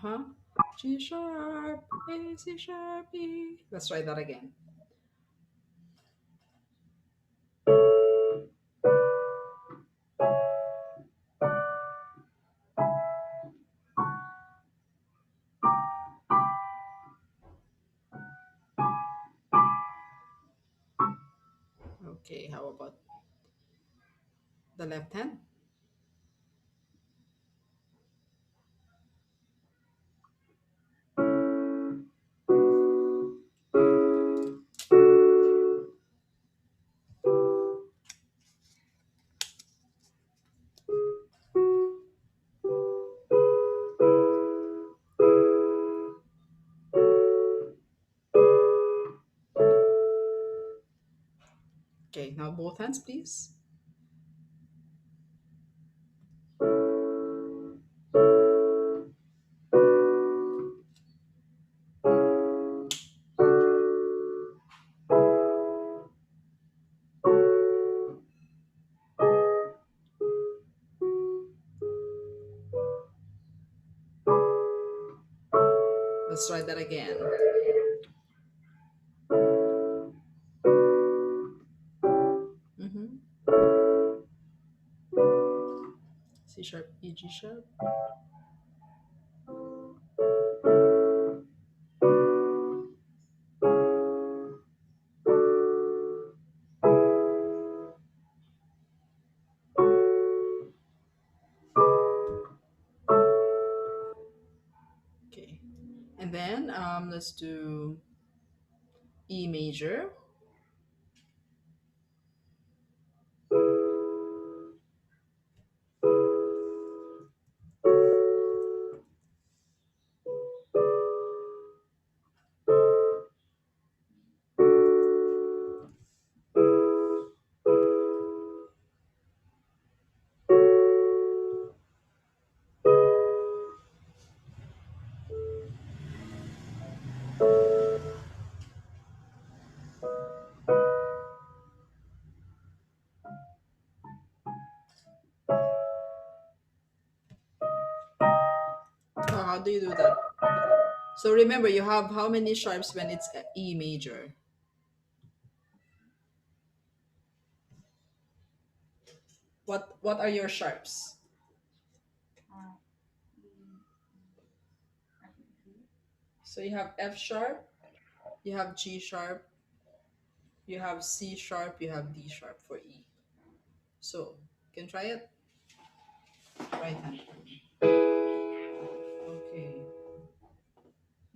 Uh-huh. G sharp, A, C sharp, E. Let's try that again. Okay, how about the left hand? Okay, now both hands, please. Let's try that again. Mm-hmm. C sharp, E, G sharp. Okay, and then let's do E major. Oh, how do you do that? So remember, you have how many sharps when it's E major? What are your sharps? So you have F sharp, you have G sharp, you have C sharp, you have D sharp for E. So can try it. Right hand. Okay.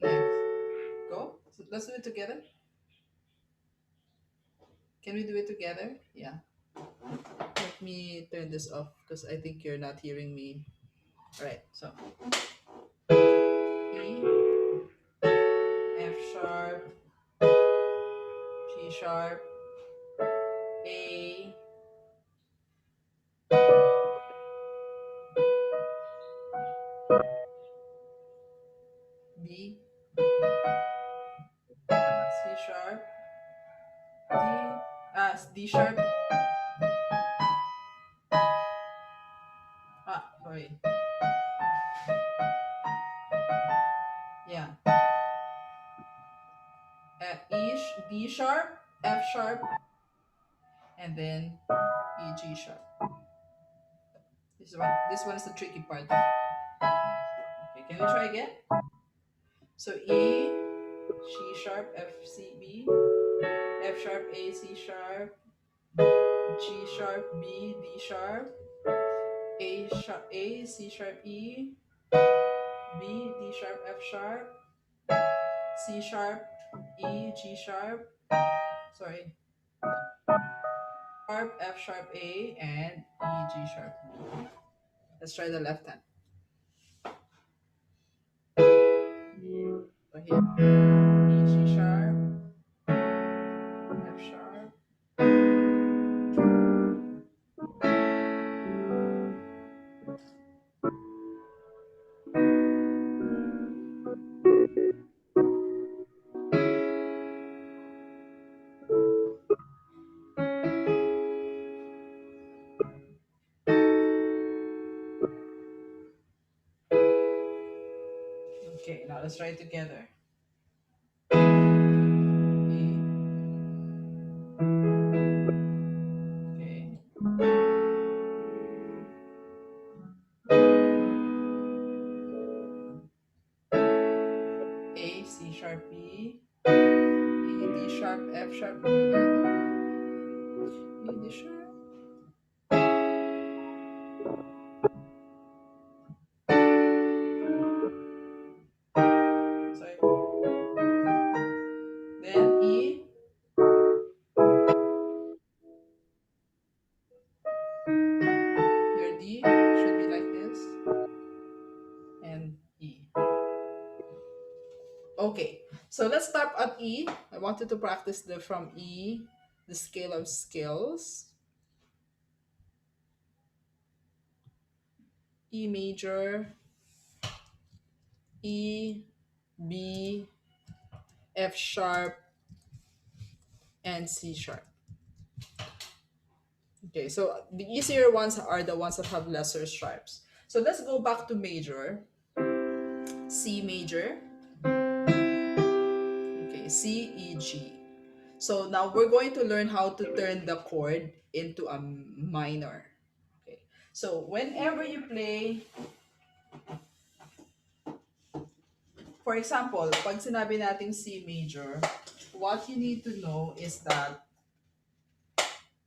Next. Go. So let's do it together. Can we do it together? Yeah. Let me turn this off because I think you're not hearing me. All right. So E, F sharp, G sharp, A, B, C sharp, D, D sharp. Sorry. Yeah. D sharp, F sharp, and then E, G sharp. This one is the tricky part. Okay, can we try again? So E, C sharp, F, C, B, F sharp, A, C sharp, G sharp, B, D sharp, A sharp, A, C sharp, E, B, D sharp, F sharp, C sharp, E, G sharp, sorry, sharp, F sharp, A, and E, G sharp, B. Let's try the left hand. So here, E, G sharp, F sharp, Okay, now let's try it together. E. Okay. A, C sharp, B, E, D sharp, F sharp, E, D sharp. Sorry. Then E. Your D should be like this. And E. Okay, so let's start at E. I wanted to practice the from E, the scale of scales. E major, E, B, F sharp, and C sharp. Okay, so the easier ones are the ones that have lesser sharps. So let's go back to major. C major. Okay, C, E, G. So now we're going to learn how to turn the chord into a minor. Okay, so whenever you play, for example, pag sinabi nating C major, what you need to know is that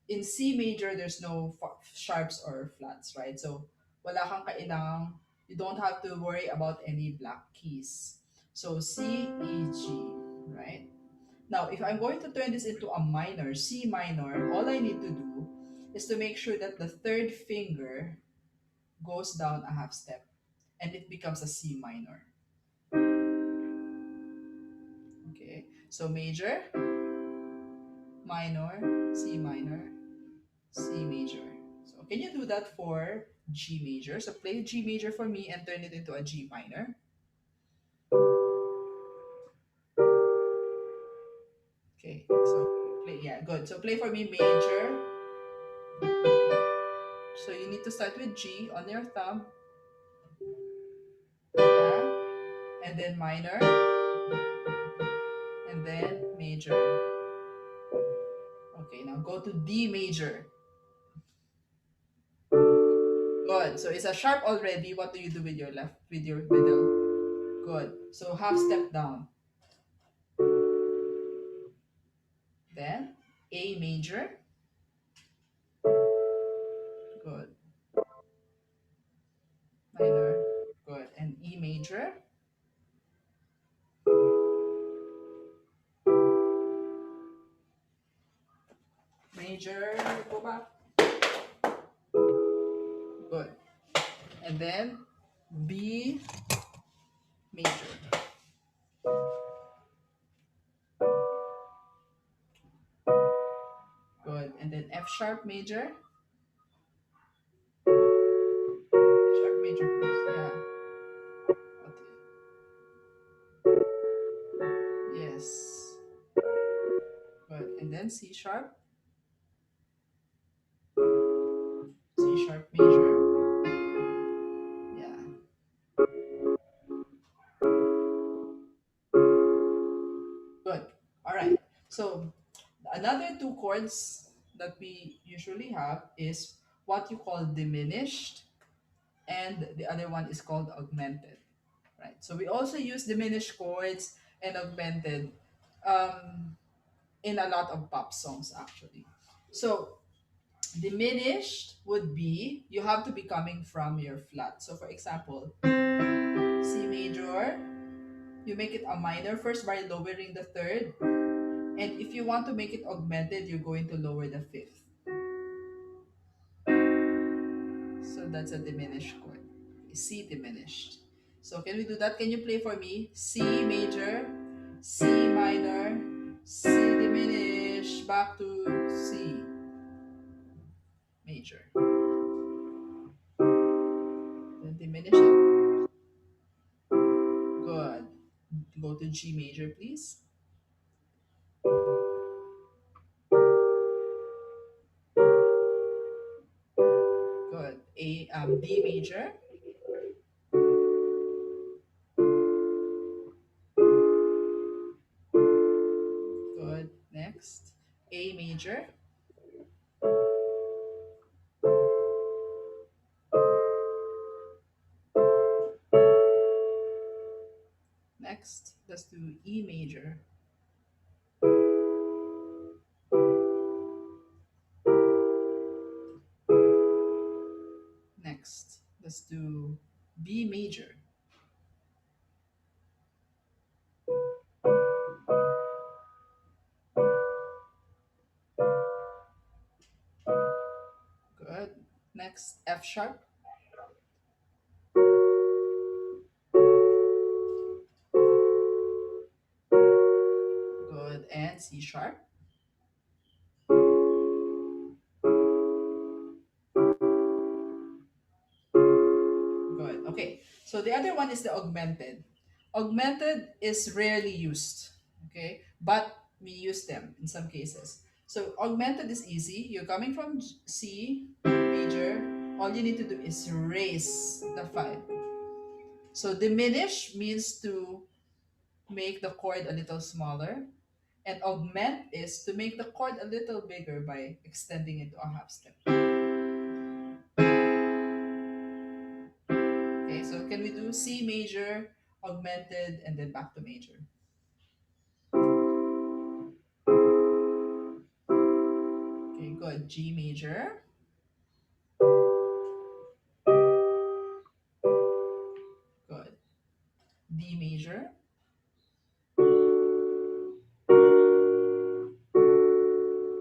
in C major, there's no sharps or flats, right? So wala kang kailangang, you don't have to worry about any black keys. So C, E, G, right? Now, if I'm going to turn this into a minor, C minor, all I need to do is to make sure that the third finger goes down a half step and it becomes a C minor. Okay, so major, minor, C minor, C major. So can you do that for G major? So play G major for me and turn it into a G minor. Okay, so play, yeah, good. So play for me major. So you need to start with G on your thumb. Yeah. And then minor. And then major. Okay, now go to D major. Good. So it's a sharp already. What do you do with your left, with your middle? Good. So half step down. Then A major. Good. Minor. Good. And E major. Major. Go back. Good. And then B major. Good. And then F sharp major. F sharp major, please. Yeah. Yes. Good. And then C sharp. C sharp major. Yeah. Good. All right. So another two chords that we usually have is what you call diminished, and the other one is called augmented. Right. So we also use diminished chords and augmented um, in a lot of pop songs actually. So diminished would be you have to be coming from your flat. So for example, C major, you make it a minor first by lowering the third. And if you want to make it augmented, you're going to lower the fifth. So that's a diminished chord. C diminished. So can we do that? Can you play for me? C major, C minor, C diminished, back to C major. Then diminish it. Good. Go to G major, please. Good. D major. Next, let's do E major. Next, let's do B major. Good. Next, F sharp. Good. And C sharp. Good. Okay. So the other one is the augmented. Augmented is rarely used. Okay. But we use them in some cases. So augmented is easy. You're coming from C major. All you need to do is raise the 5. So diminish means to make the chord a little smaller. And augment is to make the chord a little bigger by extending it to a half step. Okay, so can we do C major, augmented, and then back to major? Okay, good. G major. Good. D major.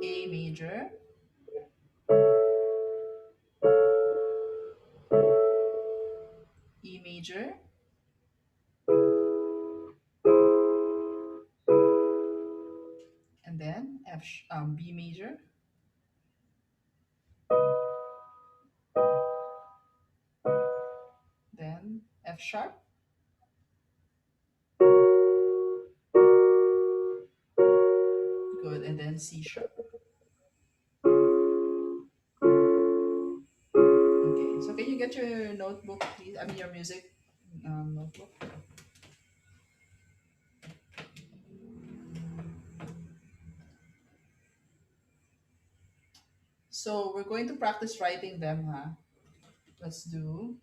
A major. E major. And then B major. Then F sharp. Good. And then C sharp. Okay, so can you get your notebook, please? I mean, your music notebook. So we're going to practice writing them, huh? Let's do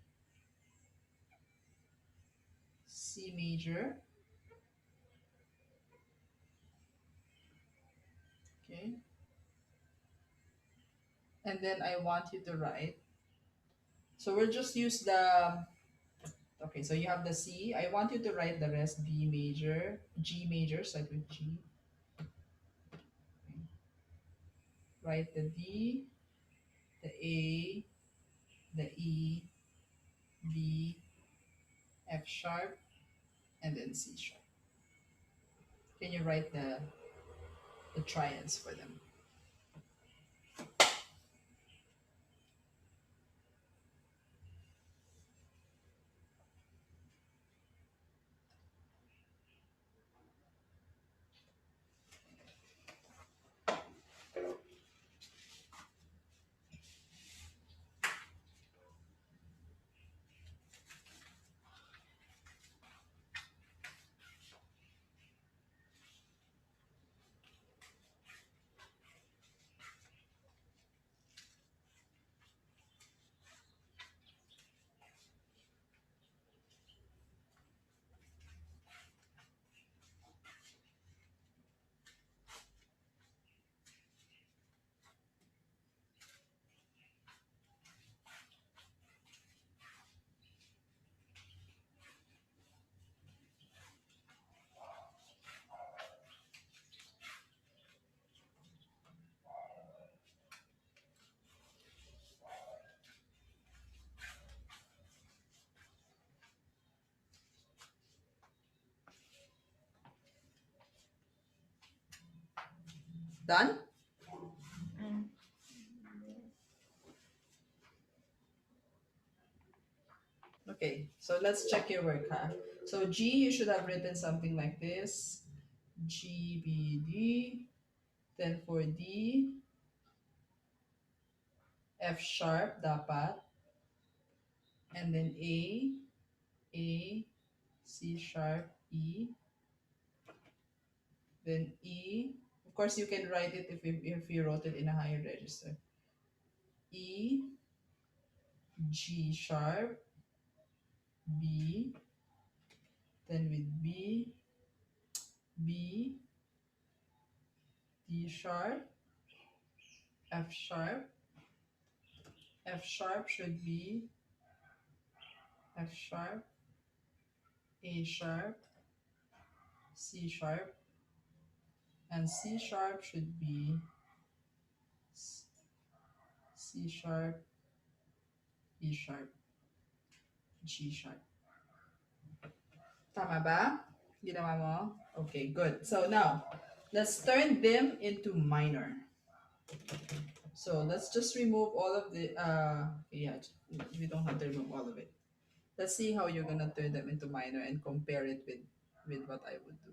C major. Okay. And then I want you to write. So we'll just use the, okay, so you have the C. I want you to write the rest: B major, G major, start with G. Okay. Write the D, the A, the E, B, F sharp, and then C sharp. Can you write the triads for them? Done? Okay, so let's check your work, huh? So G, you should have written something like this. G, B, D. Then for D, F sharp dapat. And then A, C sharp, E. Then E. Of course, you can write it if you wrote it in a higher register. E, G sharp, B, then with B, B, D sharp, F sharp. F sharp should be F sharp, A sharp, C sharp, and C sharp should be C sharp, E sharp, G sharp. Tama ba? Ginawa mo? Okay, good. So now, let's turn them into minor. So let's just remove all of the, yeah, we don't have to remove all of it. Let's see how you're gonna turn them into minor and compare it with what I would do.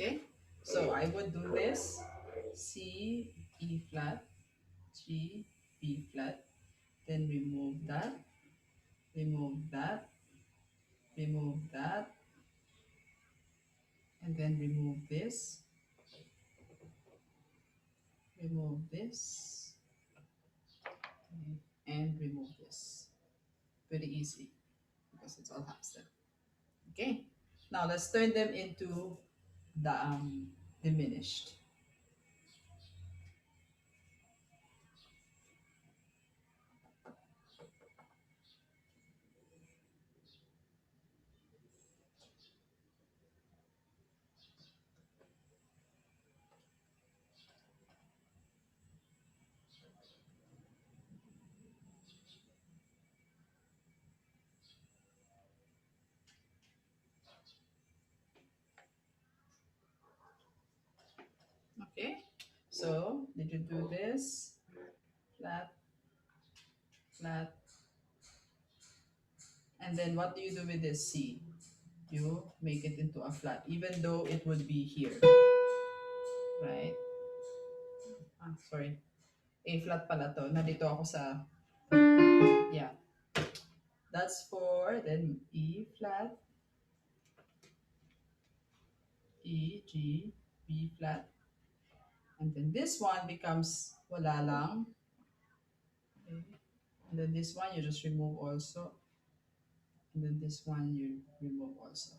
Okay, so I would do this: C, E flat, G, B flat, then remove that, remove that, remove that, and then remove this, okay, and remove this. Pretty easy because it's all half step. Okay, now let's turn them into the diminished. Okay, so did you do this? Flat, flat, and then what do you do with this C? You make it into a flat, even though it would be here, right? Sorry. A flat pala to. Nandito ako sa, yeah. That's for, then E flat, E, G, B flat. And then this one becomes wala lang. Okay. And then this one you just remove also. And then this one you remove also.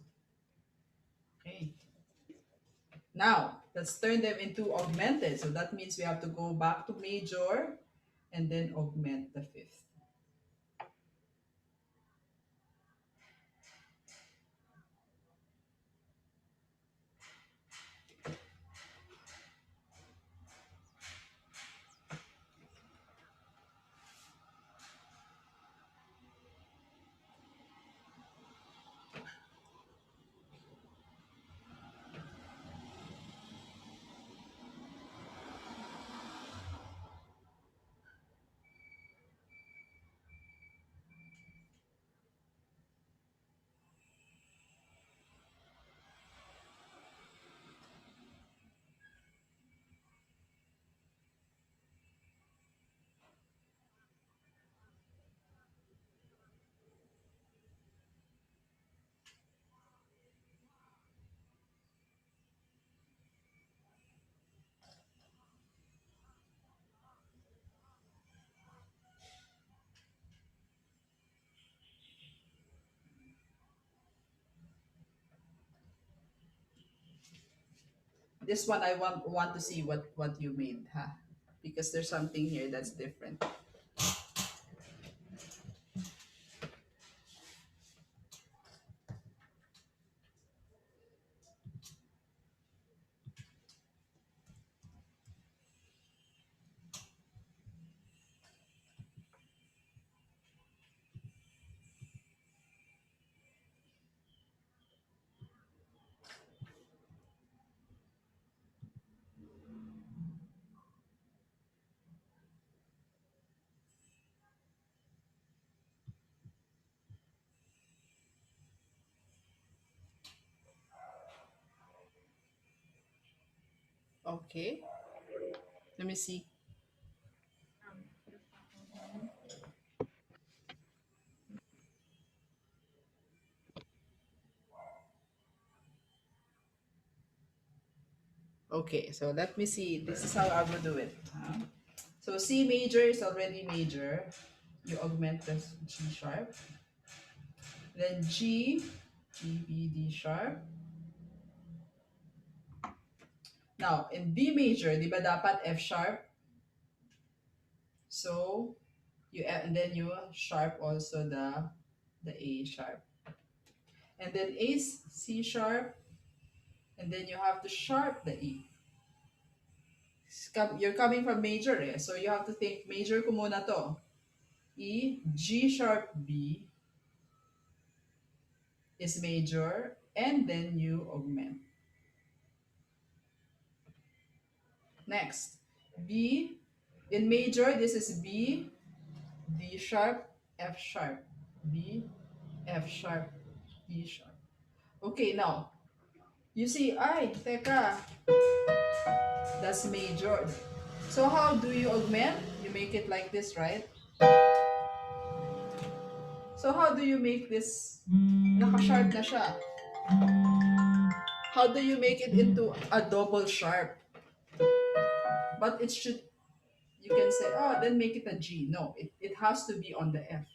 Okay. Now, let's turn them into augmented. So that means we have to go back to major and then augment the fifth. This one I want to see what you made, huh? because there's something here that's different. Okay, let me see. Okay, so let me see. This is how I will do it. So C major is already major. You augment the G sharp. Then G, B, D sharp. Now, in B major, di ba dapat F sharp? So, and then you sharp also the A sharp. And then A C sharp, and then you have to sharp the E. You're coming from major eh, so you have to think major ko muna to. E, G sharp B is major, and then you augment. Next, B, in major, this is B, D sharp, F sharp, B, F sharp, D sharp. Okay, now, you see, ay, teka, that's major. So how do you augment? You make it like this, right? So how do you make this? Naka-sharp na siya. How do you make it into a double sharp? But it should, you can say, oh, then make it a G. No, it has to be on the F.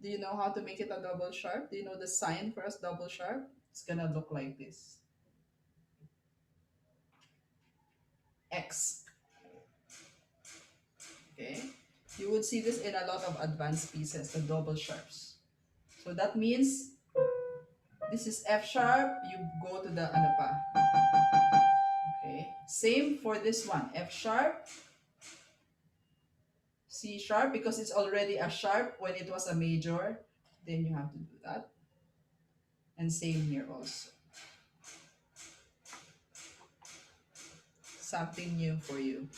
Do you know how to make it a double sharp? Do you know the sign for a double sharp? It's gonna look like this. X. Okay? You would see this in a lot of advanced pieces, the double sharps. So that means this is F sharp, you go to the ano pa. Okay? Same for this one. F sharp, C sharp, because it's already a sharp when it was a major. Then you have to do that. And same here also. Something new for you.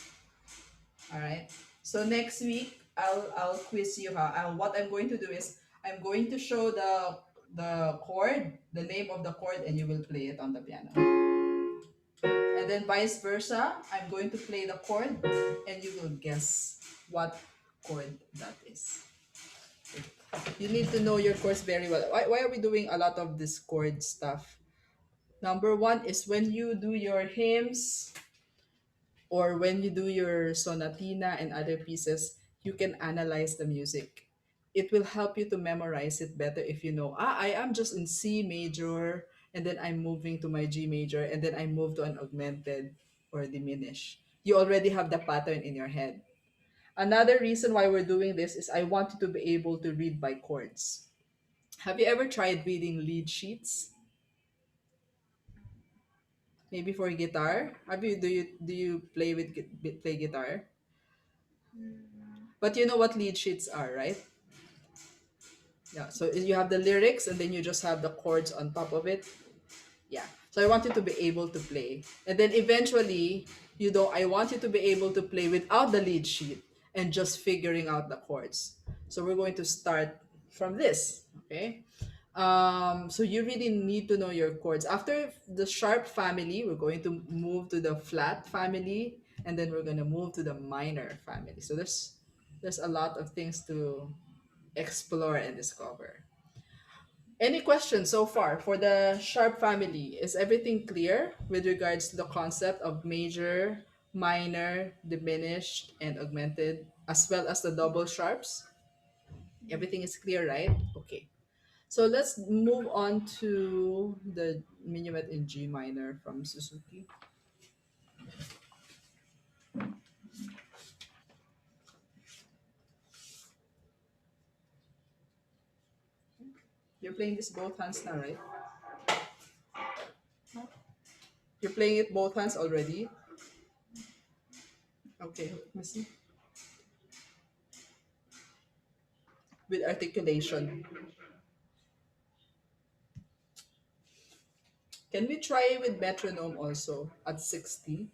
All right. So next week I'll quiz you how. What I'm going to do is I'm going to show the chord, the name of the chord, and you will play it on the piano. And then vice versa, I'm going to play the chord, and you will guess what chord that is. You need to know your chords very well. Why are we doing a lot of this chord stuff? Number one is when you do your hymns, or when you do your sonatina and other pieces, you can analyze the music. It will help you to memorize it better if you know, I am just in C major, and then I'm moving to my G major, and then I move to an augmented or diminished. You already have the pattern in your head. Another reason why we're doing this is I want you to be able to read by chords. Have you ever tried reading lead sheets? Maybe for guitar? Do you play guitar? But you know what lead sheets are, right? Yeah. So you have the lyrics and then you just have the chords on top of it. Yeah. So I want you to be able to play. And then eventually, I want you to be able to play without the lead sheet and just figuring out the chords. So we're going to start from this. Okay. So you really need to know your chords. After the sharp family, we're going to move to the flat family, and then we're going to move to the minor family. So there's a lot of things to explore and discover. Any questions so far for the sharp family? Is everything clear with regards to the concept of major, minor, diminished, and augmented, as well as the double sharps? Everything is clear, right? Okay. So let's move on to the minuet in G minor from Suzuki. You're playing this both hands now, right? You're playing it both hands already? Okay, let me see. With articulation. Can we try with metronome also at 60?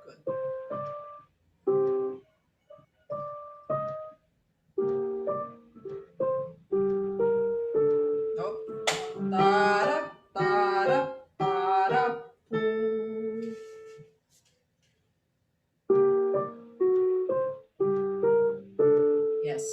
Good. Nope. Tara, tara, tara, poo. Yes.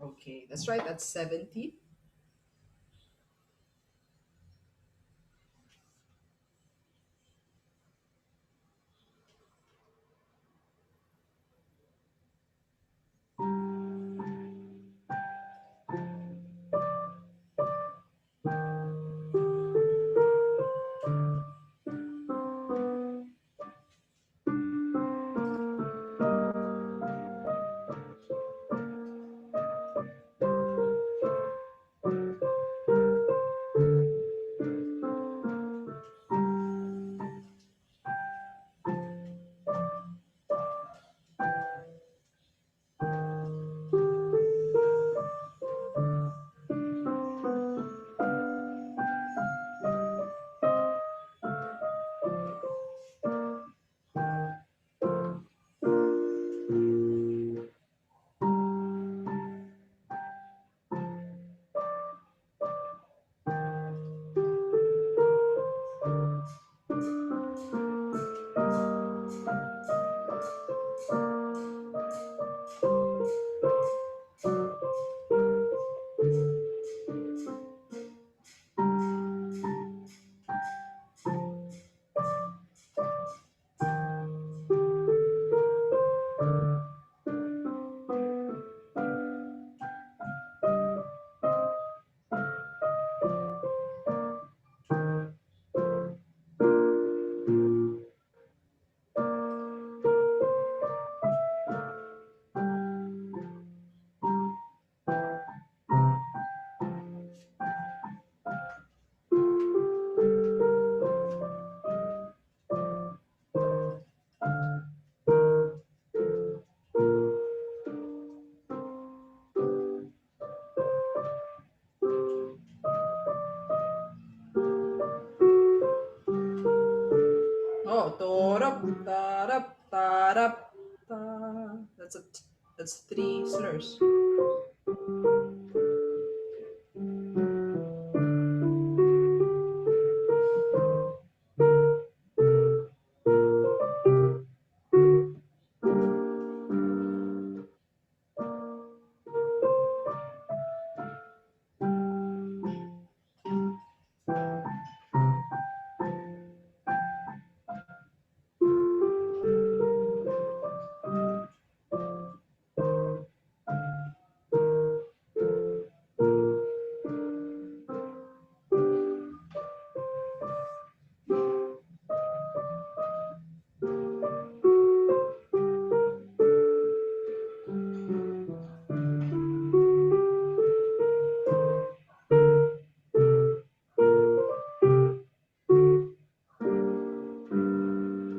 Okay, that's right. That's 70. Torop, tarap, tarap, ta. That's three slurs.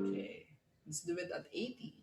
Okay, let's do it at 80.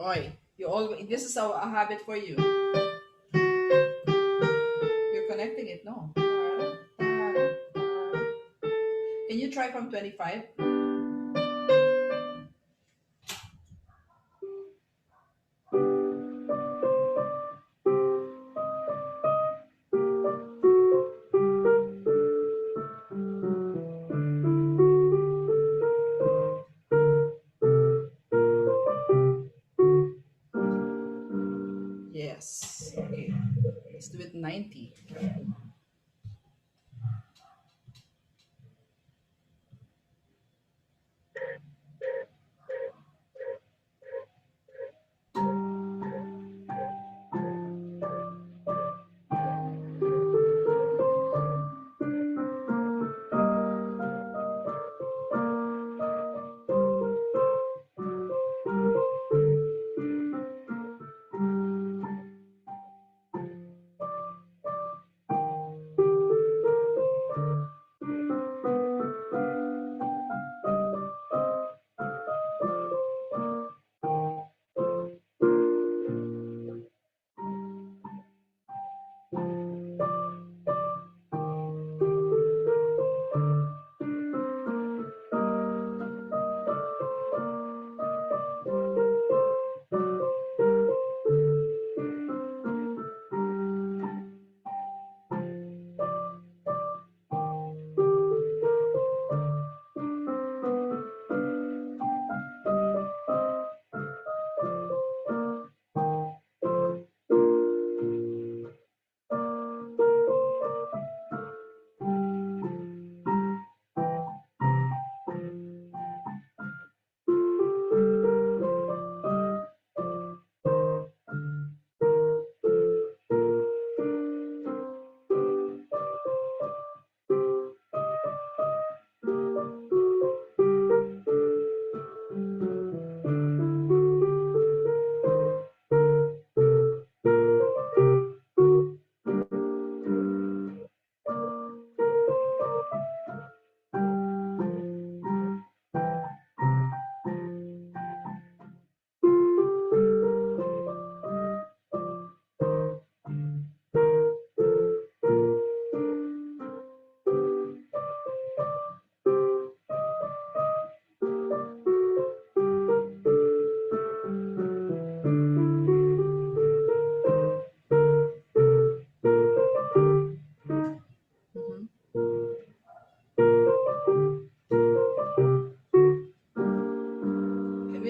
Oi, you all. This is a habit for you. You're connecting it, no? Can you try from 25? Yes. Okay. Let's do it 90.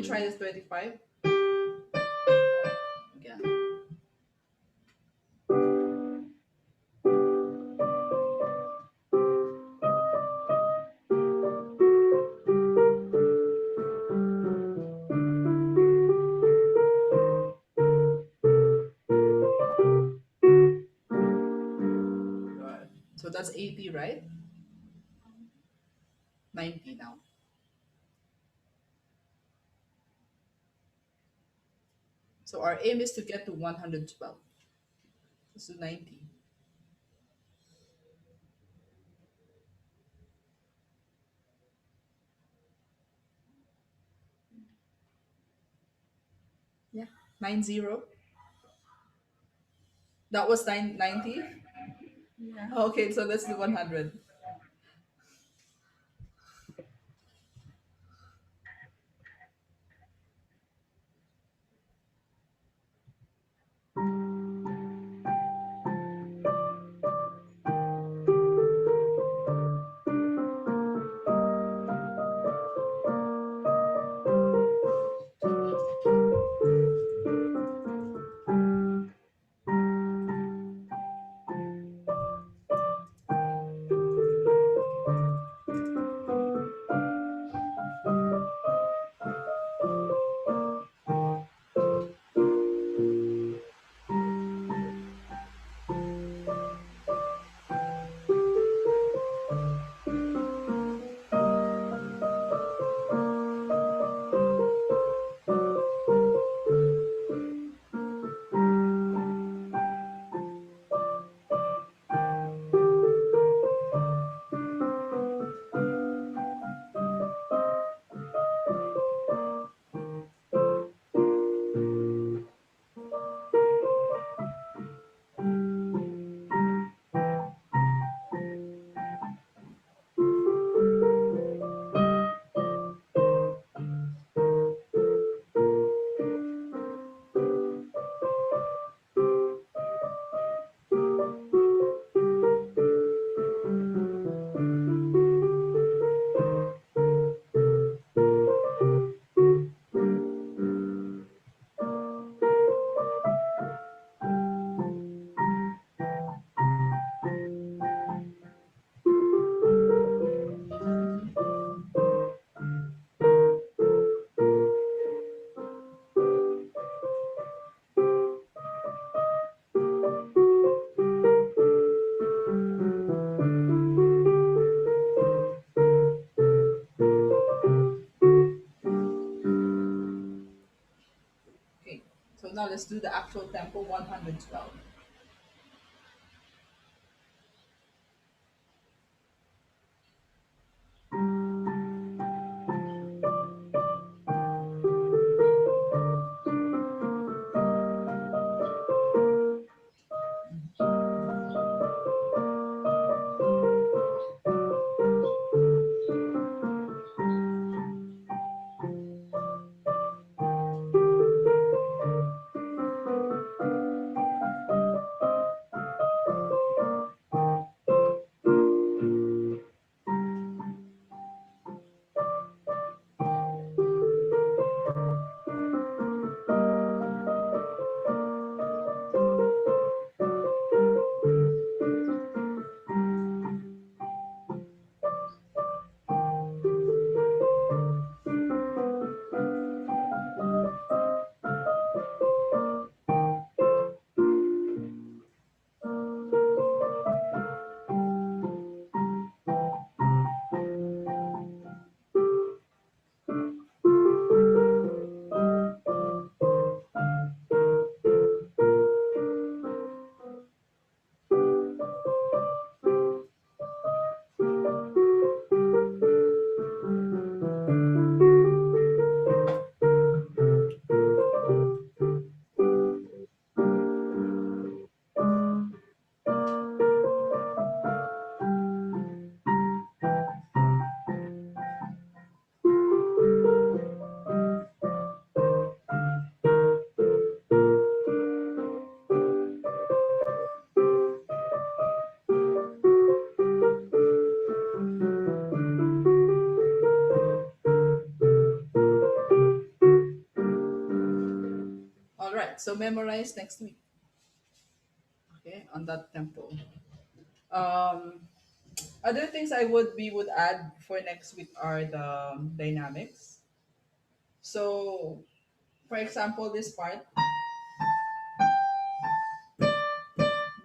me try this 25 again. Good. So that's 80, right? 90 now. So our aim is to get to 112. So 90. Yeah. 90. That was 90. Yeah. Okay, so let's do 100. Okay, so now let's do the actual tempo 112. right, so memorize next week. Okay, on that tempo. Um, Other things we would add for next week are the dynamics. So, for example, this part,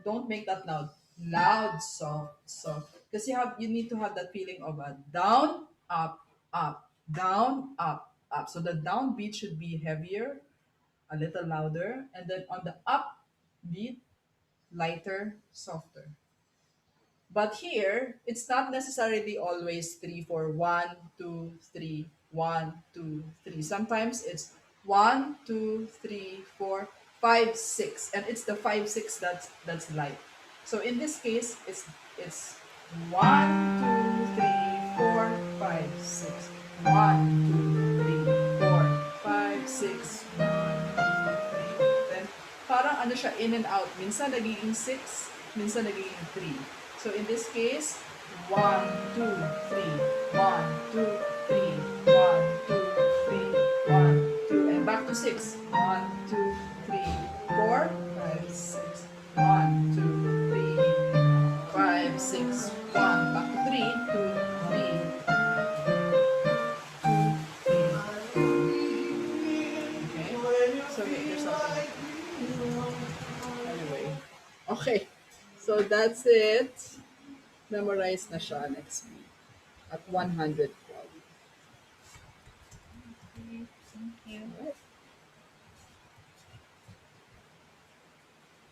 don't make that loud. Loud, soft, soft. Because you need to have that feeling of a down, up, up, down, up, up. So the down beat should be heavier, a little louder, and then on the up beat, lighter, softer. But here, it's not necessarily always 3 4 1 2 3 1 2 3. Sometimes it's 1 2 3 4 5 6, and it's the 5 6 that's light. So in this case, it's 1 2 3 4 5 6. 1 2 3 4 5 6. 1 2 3. Then parang ano siya, in and out. Minsan nagiging 6, minsan nagiging 3. So in this case, 1 2 3 1 2 3 1 2 3 1 2, and back to 6. 1 2 3 4 5 6. 1 2 3 5 6 1. Back to 3 2 3 2 3. Okay. So there's something. Anyway. Okay. So that's it. Memorize na siya next week at 112. Thank you. Right.